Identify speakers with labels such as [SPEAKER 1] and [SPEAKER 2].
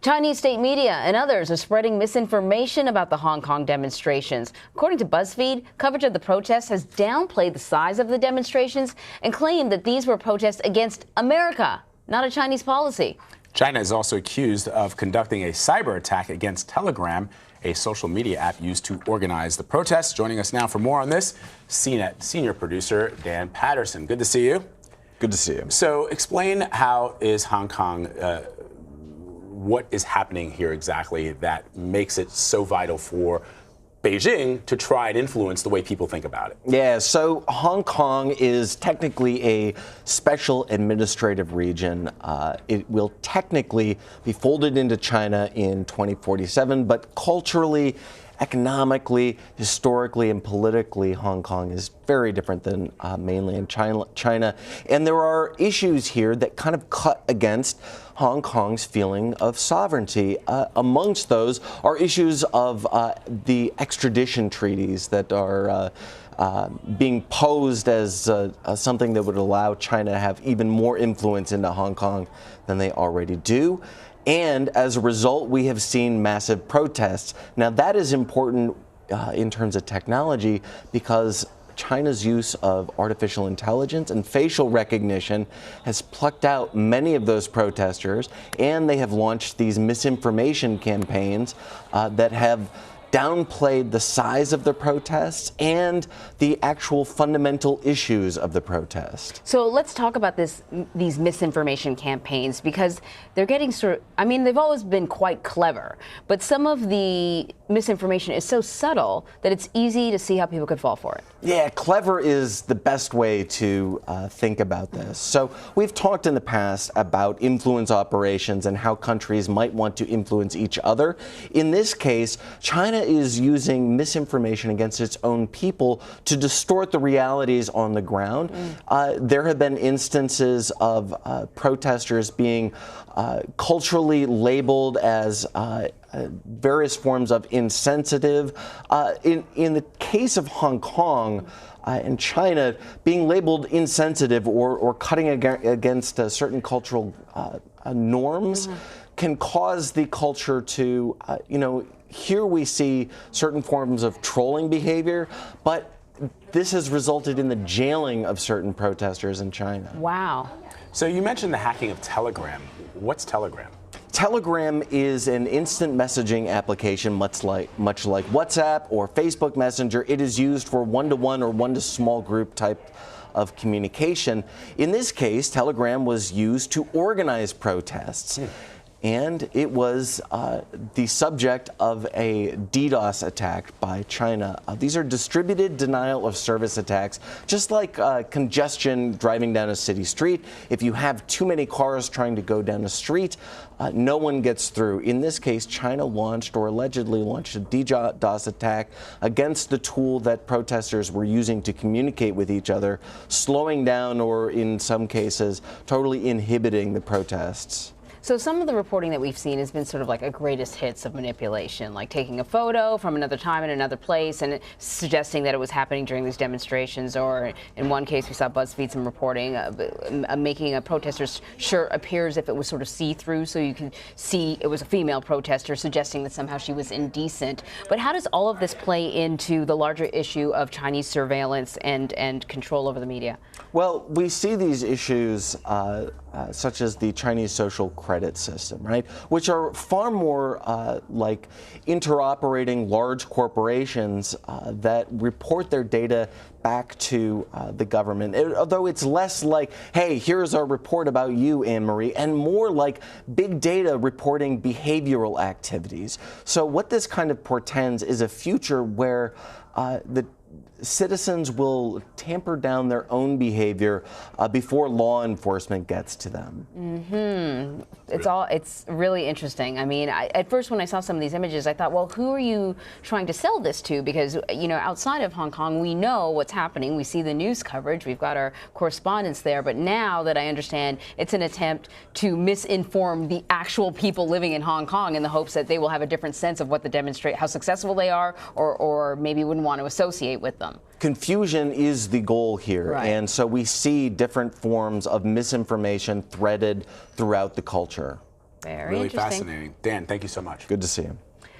[SPEAKER 1] Chinese state media and others are spreading misinformation about the Hong Kong demonstrations. According to BuzzFeed, coverage of the protests has downplayed the size of the demonstrations and claimed that these were protests against America, not a Chinese policy.
[SPEAKER 2] China is also accused of conducting a cyber attack against Telegram, a social media app used to organize the protests. Joining us now for more on this, CNET senior producer Dan Patterson. Good to see you.
[SPEAKER 3] Good to see you.
[SPEAKER 2] So explain how is Hong Kong, what is happening here exactly that makes it so vital for Beijing to try and influence the way people think about it?
[SPEAKER 3] Yeah, so Hong Kong is technically a special administrative region. It will technically be folded into China in 2047, but culturally, economically, historically, and politically, Hong Kong is very different than mainland China. And there are issues here that kind of cut against Hong Kong's feeling of sovereignty. Amongst those are issues of the extradition treaties that are being posed as something that would allow China to have even more influence into Hong Kong than they already do. And as a result, we have seen massive protests. Now, that is important in terms of technology because China's use of artificial intelligence and facial recognition has plucked out many of those protesters, and they have launched these misinformation campaigns that have downplayed the size of the protests and the actual fundamental issues of the protest.
[SPEAKER 1] So let's talk about these misinformation campaigns, because they're getting they've always been quite clever, but some of the misinformation is so subtle that it's easy to see how people could fall for it.
[SPEAKER 3] Yeah, clever is the best way to think about this. So we've talked in the past about influence operations and how countries might want to influence each other. In this case, China is using misinformation against its own people to distort the realities on the ground. There have been instances of protesters being culturally labeled as various forms of insensitive. In the case of Hong Kong and China, being labeled insensitive or cutting against certain cultural norms can cause the culture to, here we see certain forms of trolling behavior, but this has resulted in the jailing of certain protesters in China.
[SPEAKER 1] Wow.
[SPEAKER 2] So you mentioned the hacking of Telegram. What's Telegram?
[SPEAKER 3] Telegram is an instant messaging application much like WhatsApp or Facebook Messenger. It is used for one-to-one or one-to-small group type of communication. In this case, Telegram was used to organize protests. And it was the subject of a DDoS attack by China. These are distributed denial of service attacks, just like congestion driving down a city street. If you have too many cars trying to go down a street, no one gets through. In this case, China launched or allegedly launched a DDoS attack against the tool that protesters were using to communicate with each other, slowing down or in some cases totally inhibiting the protests.
[SPEAKER 1] So some of the reporting that we've seen has been sort of like a greatest hits of manipulation, like taking a photo from another time in another place and suggesting that it was happening during these demonstrations, or in one case we saw BuzzFeed some reporting of making a protester's shirt appear as if it was sort of see-through so you can see it was a female protester, suggesting that somehow she was indecent. But how does all of this play into the larger issue of Chinese surveillance and control over the media?
[SPEAKER 3] Well, we see these issues such as the Chinese social credit system, right, which are far more like interoperating large corporations that report their data back to the government, although it's less like, hey, here's our report about you, Anne-Marie, and more like big data reporting behavioral activities. So what this kind of portends is a future where the citizens will tamper down their own behavior before law enforcement gets to them.
[SPEAKER 1] It's really interesting. I mean, at first when I saw some of these images, I thought, well, who are you trying to sell this to? Because, outside of Hong Kong, we know what's happening. We see the news coverage. We've got our correspondents there. But now that I understand, it's an attempt to misinform the actual people living in Hong Kong in the hopes that they will have a different sense of what how successful they are, or maybe wouldn't want to associate with them.
[SPEAKER 3] Confusion is the goal here,
[SPEAKER 1] right.
[SPEAKER 3] And so we see different forms of misinformation threaded throughout the culture.
[SPEAKER 1] Very
[SPEAKER 2] really
[SPEAKER 1] interesting.
[SPEAKER 2] fascinating. Dan, thank you so much.
[SPEAKER 3] Good to see you.